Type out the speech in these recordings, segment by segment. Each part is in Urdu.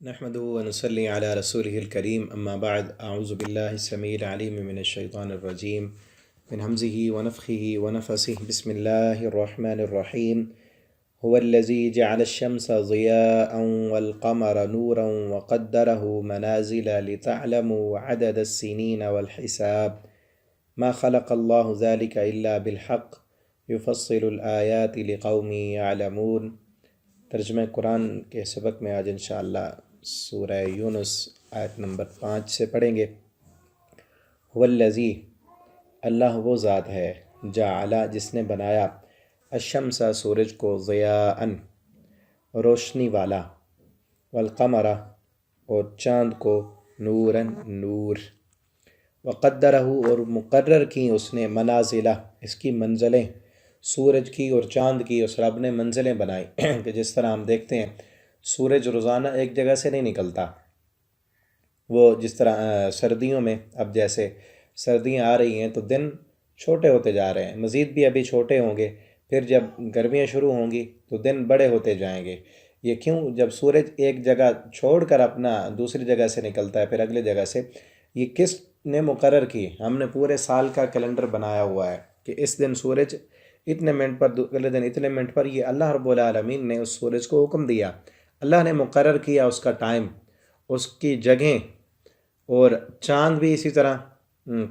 نحمده ونصلي على رسوله الكريم أما بعد أعوذ بالله السميع العليم من الشيطان الرجيم من همزه ونفخه ونفسه بسم الله الرحمن الرحيم هو الذي جعل الشمس ضياء والقمر نورا وقدره منازل لتعلموا عدد السنين والحساب ما خلق الله ذلك إلا بالحق يفصل الآيات لقوم يعلمون۔ ترجمہ قرآن کے سبق میں آج انشاءاللہ سورہ یونس آیت نمبر 5 سے پڑھیں گے۔ هو الذی، اللہ وہ ذات ہے، جعل جس نے بنایا، الشمس سورج کو، ضیاءً روشنی والا، والقمر اور چاند کو، نوراً نور، وقدرہ اور مقرر کی اس نے، منازلہ اس کی منزلیں، سورج کی اور چاند کی اس رب نے منزلیں بنائی کہ جس طرح ہم دیکھتے ہیں سورج روزانہ ایک جگہ سے نہیں نکلتا، وہ جس طرح سردیوں میں، اب جیسے سردیاں آ رہی ہیں تو دن چھوٹے ہوتے جا رہے ہیں، مزید بھی ابھی چھوٹے ہوں گے، پھر جب گرمیاں شروع ہوں گی تو دن بڑے ہوتے جائیں گے۔ یہ کیوں؟ جب سورج ایک جگہ چھوڑ کر اپنا دوسری جگہ سے نکلتا ہے، پھر اگلی جگہ سے، یہ کس نے مقرر کی؟ ہم نے پورے سال کا کیلنڈر بنایا ہوا ہے کہ اس دن سورج اتنے منٹ پر، اگلے دن اتنے منٹ پر، یہ اللہ رب العالمین نے اس سورج کو حکم دیا، اللہ نے مقرر کیا اس کا ٹائم، اس کی جگہیں۔ اور چاند بھی اسی طرح،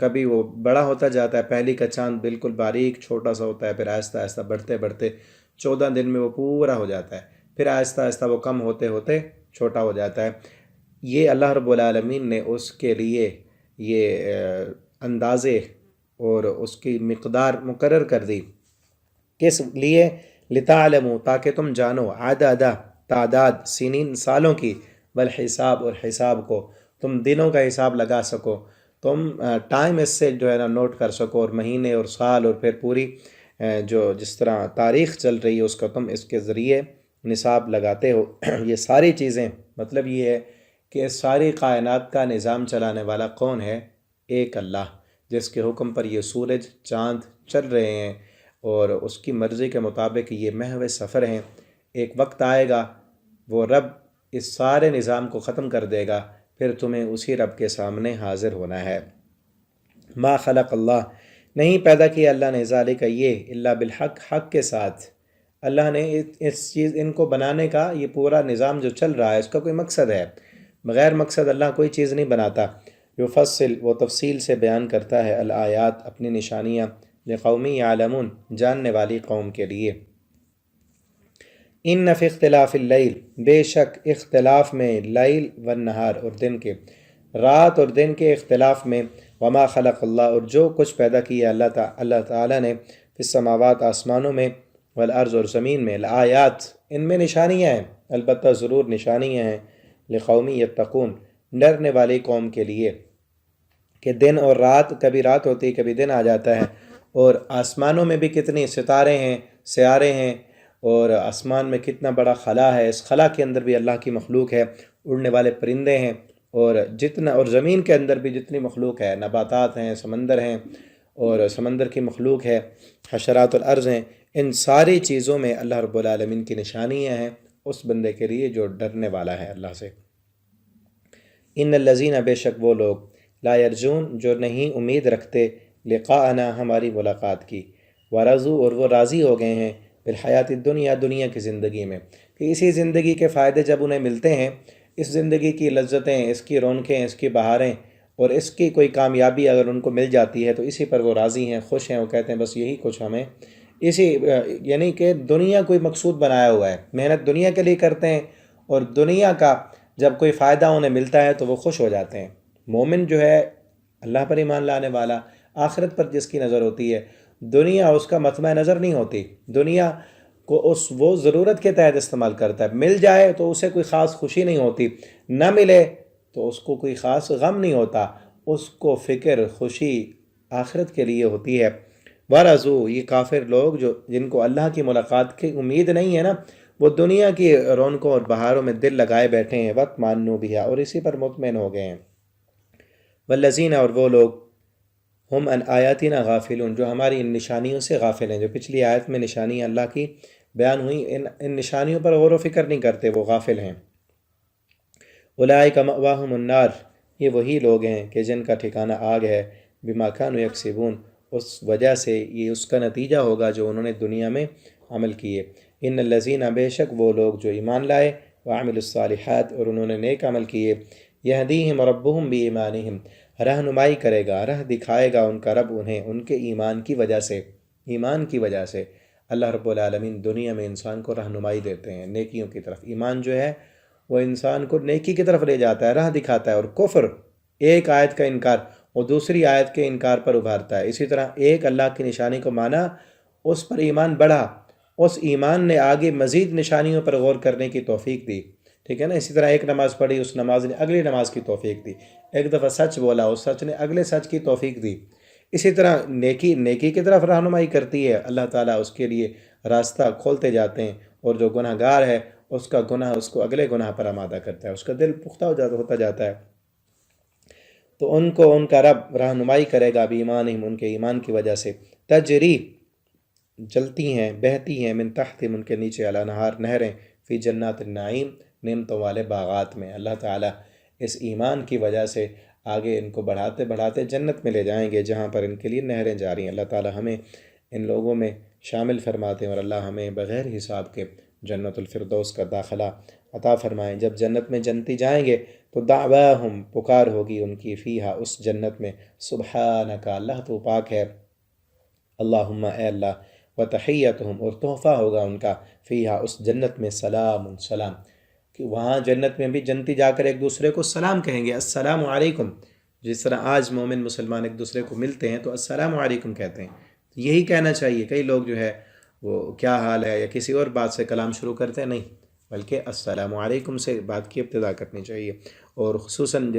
کبھی وہ بڑا ہوتا جاتا ہے، پہلی کا چاند بالکل باریک چھوٹا سا ہوتا ہے، پھر آہستہ آہستہ بڑھتے بڑھتے 14 دن میں وہ پورا ہو جاتا ہے، پھر آہستہ آہستہ وہ کم ہوتے ہوتے چھوٹا ہو جاتا ہے۔ یہ اللہ رب العالمین نے اس کے لیے یہ اندازے اور اس کی مقدار مقرر کر دی۔ کس لیے؟ لتعلموا، تاکہ تم جانو، عدد تعداد، سنین سالوں کی، والحساب اور حساب کو، تم دنوں کا حساب لگا سکو، تم ٹائم اس سے جو ہے نا نوٹ کر سکو، اور مہینے اور سال، اور پھر پوری جو جس طرح تاریخ چل رہی ہے اس کا تم اس کے ذریعے نصاب لگاتے ہو۔ یہ ساری چیزیں، مطلب یہ ہے کہ اس ساری کائنات کا نظام چلانے والا کون ہے؟ ایک اللہ، جس کے حکم پر یہ سورج چاند چل رہے ہیں، اور اس کی مرضی کے مطابق یہ محو سفر ہیں۔ ایک وقت آئے گا وہ رب اس سارے نظام کو ختم کر دے گا، پھر تمہیں اسی رب کے سامنے حاضر ہونا ہے۔ ما خلق اللہ، نہیں پیدا کیا اللہ نے، ذالک یہ، الا بالحق، حق کے ساتھ۔ اللہ نے ان کو بنانے کا یہ پورا نظام جو چل رہا ہے اس کا کوئی مقصد ہے، بغیر مقصد اللہ کوئی چیز نہیں بناتا۔ یفصل، وہ تفصیل سے بیان کرتا ہے، الآیات اپنی نشانیاں، لقوم یعلمون، جاننے والی قوم کے لیے۔ ان فی اختلاف اللیل، بے شک اختلاف میں، لیل والنہار، اور دن کے، رات اور دن کے اختلاف میں، وما خلق اللہ، اور جو کچھ پیدا کیا اللہ تعالیٰ نے، فی السماوات آسمانوں میں، والارض اور زمین میں، لآیات ان میں نشانیاں ہیں، البتہ ضرور نشانیاں ہیں، لقوم یتقون، ڈرنے والی قوم کے لیے، کہ دن اور رات، کبھی رات ہوتی کبھی دن آ جاتا ہے، اور آسمانوں میں بھی کتنی ستارے ہیں، سیارے ہیں، اور آسمان میں کتنا بڑا خلا ہے، اس خلا کے اندر بھی اللہ کی مخلوق ہے، اڑنے والے پرندے ہیں، اور جتنا، اور زمین کے اندر بھی جتنی مخلوق ہے، نباتات ہیں، سمندر ہیں، اور سمندر کی مخلوق ہے، حشرات الارض ہیں، ان ساری چیزوں میں اللہ رب العالمین کی نشانیاں ہیں اس بندے کے لیے جو ڈرنے والا ہے اللہ سے۔ ان الذین، بے شک وہ لوگ، لا یرجون، جو نہیں امید رکھتے، لقاءنا، ہماری ملاقات کی، ورضوا، اور وہ راضی ہو گئے ہیں، بالحیات الدنیا، دنیا کی زندگی میں، کہ اسی زندگی کے فائدے جب انہیں ملتے ہیں، اس زندگی کی لذتیں، اس کی رونقیں، اس کی بہاریں، اور اس کی کوئی کامیابی اگر ان کو مل جاتی ہے تو اسی پر وہ راضی ہیں، خوش ہیں، وہ کہتے ہیں بس یہی کچھ ہمیں، اسی یعنی کہ دنیا کوئی مقصود بنایا ہوا ہے، محنت دنیا کے لیے کرتے ہیں، اور دنیا کا جب کوئی فائدہ انہیں ملتا ہے تو وہ خوش ہو جاتے ہیں۔ مومن جو ہے، اللہ پر ایمان لانے والا، آخرت پر جس کی نظر ہوتی ہے، دنیا اس کا مطمع نظر نہیں ہوتی، دنیا کو وہ ضرورت کے تحت استعمال کرتا ہے، مل جائے تو اسے کوئی خاص خوشی نہیں ہوتی، نہ ملے تو اس کو کوئی خاص غم نہیں ہوتا، اس کو فکر، خوشی آخرت کے لیے ہوتی ہے۔ ورضوا، یہ کافر لوگ جو جن کو اللہ کی ملاقات کی امید نہیں ہے نا، وہ دنیا کی رونقوں اور بہاروں میں دل لگائے بیٹھے ہیں، واطمأنوا بہا، اور اسی پر مطمئن ہو گئے ہیں۔ والذین، اور وہ لوگ، ہم عن آیاتنا غافلون، جو ہماری ان نشانیوں سے غافل ہیں، جو پچھلی آیت میں نشانیاں اللہ کی بیان ہوئیں، ان نشانیوں پر غور و فکر نہیں کرتے، وہ غافل ہیں۔ اولئک مأواہم النار، یہ وہی لوگ ہیں کہ جن کا ٹھکانہ آگ ہے، بما کانوا یکسبون، اس وجہ سے یہ اس کا نتیجہ ہوگا جو انہوں نے دنیا میں عمل کیے۔ ان الذین، بے شک وہ لوگ جو ایمان لائے، وعملوا الصالحات، اور انہوں نے نیک عمل کیے، یہدیہم ربہم بایمانہم، رہنمائی کرے گا، راہ دکھائے گا ان کا رب انہیں ان کے ایمان کی وجہ سے۔ ایمان کی وجہ سے اللہ رب العالمین دنیا میں انسان کو رہنمائی دیتے ہیں نیکیوں کی طرف۔ ایمان جو ہے وہ انسان کو نیکی کی طرف لے جاتا ہے، راہ دکھاتا ہے، اور کفر ایک آیت کا انکار اور دوسری آیت کے انکار پر ابھارتا ہے۔ اسی طرح ایک اللہ کی نشانی کو مانا، اس پر ایمان بڑھا، اس ایمان نے آگے مزید نشانیوں پر غور کرنے کی توفیق دی، ٹھیک ہے نا۔ اسی طرح ایک نماز پڑھی، اس نماز نے اگلی نماز کی توفیق دی، ایک دفعہ سچ بولا، اس سچ نے اگلے سچ کی توفیق دی۔ اسی طرح نیکی کی طرف رہنمائی کرتی ہے، اللہ تعالیٰ اس کے لیے راستہ کھولتے جاتے ہیں، اور جو گناہ گار ہے اس کا گناہ اس کو اگلے گناہ پر آمادہ کرتا ہے، اس کا دل پختہ ہوتا جاتا ہے۔ تو ان کو ان کا رب رہنمائی کرے گا بایمانہم، ان کے ایمان کی وجہ سے، تجری، چلتی ہیں، بہتی ہیں، من تحتہم، ان کے نیچے، الانہار، نہریں، فی جنات النعیم، نعمتوں والے باغات میں۔ اللہ تعالیٰ اس ایمان کی وجہ سے آگے ان کو بڑھاتے بڑھاتے جنت میں لے جائیں گے، جہاں پر ان کے لیے نہریں جاری ہیں۔ اللہ تعالیٰ ہمیں ان لوگوں میں شامل فرماتے ہیں، اور اللہ ہمیں بغیر حساب کے جنت الفردوس کا داخلہ عطا فرمائیں۔ جب جنت میں جنتی جائیں گے تو دعواہم، پکار ہوگی ان کی، فیہا، اس جنت میں، سبحانک، اللہ تو پاک ہے، اللہم، اے اللہ، وتحیتہم، اور تحفہ ہوگا ان کا، فیہا، اس جنت میں، سلام، سلام، کہ وہاں جنت میں بھی جنتی جا کر ایک دوسرے کو سلام کہیں گے، السلام علیکم۔ جس طرح آج مومن مسلمان ایک دوسرے کو ملتے ہیں تو السلام علیکم کہتے ہیں، یہی کہنا چاہیے۔ کئی لوگ جو ہے وہ کیا حال ہے یا کسی اور بات سے کلام شروع کرتے ہیں، نہیں، بلکہ السلام علیکم سے بات کی ابتدا کرنی چاہیے، اور خصوصاً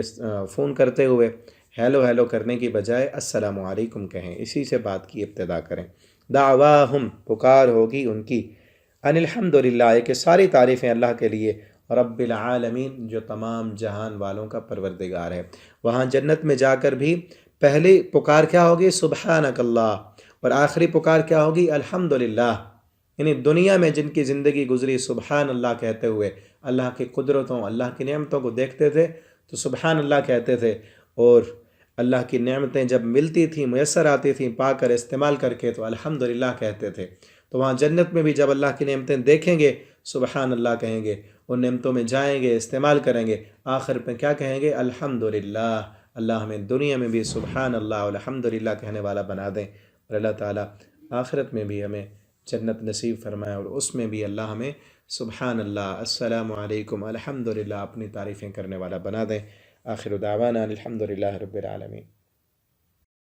فون کرتے ہوئے ہیلو ہیلو کرنے کی بجائے السلام علیکم کہیں، اسی سے بات کی ابتدا کریں۔ دعواہم، پکار ہوگی ان کی، ان الحمدللہ، کہ ساری تعریفیں اللہ کے لیے، رب العالمین، جو تمام جہان والوں کا پروردگار ہے۔ وہاں جنت میں جا کر بھی پہلی پکار کیا ہوگی؟ سبحانک اللہ، اور آخری پکار کیا ہوگی؟ الحمدللہ۔ یعنی دنیا میں جن کی زندگی گزری سبحان اللہ کہتے ہوئے، اللہ کی قدرتوں، اللہ کی نعمتوں کو دیکھتے تھے تو سبحان اللہ کہتے تھے، اور اللہ کی نعمتیں جب ملتی تھیں، میسر آتی تھیں، پا کر استعمال کر کے، تو الحمدللہ کہتے تھے۔ تو وہاں جنت میں بھی جب اللہ کی نعمتیں دیکھیں گے سبحان اللہ کہیں گے، ان نعمتوں میں جائیں گے، استعمال کریں گے، آخر پہ کیا کہیں گے؟ الحمدللہ۔ اللہ ہمیں دنیا میں بھی سبحان اللہ الحمدللہ کہنے والا بنا دیں، اور اللہ تعالیٰ آخرت میں بھی ہمیں جنت نصیب فرمائے، اور اس میں بھی اللہ ہمیں سبحان اللہ، السلام علیکم، الحمدللہ اپنی تعریفیں کرنے والا بنا دیں۔ آخر دعوانا الحمدللہ رب العالمین۔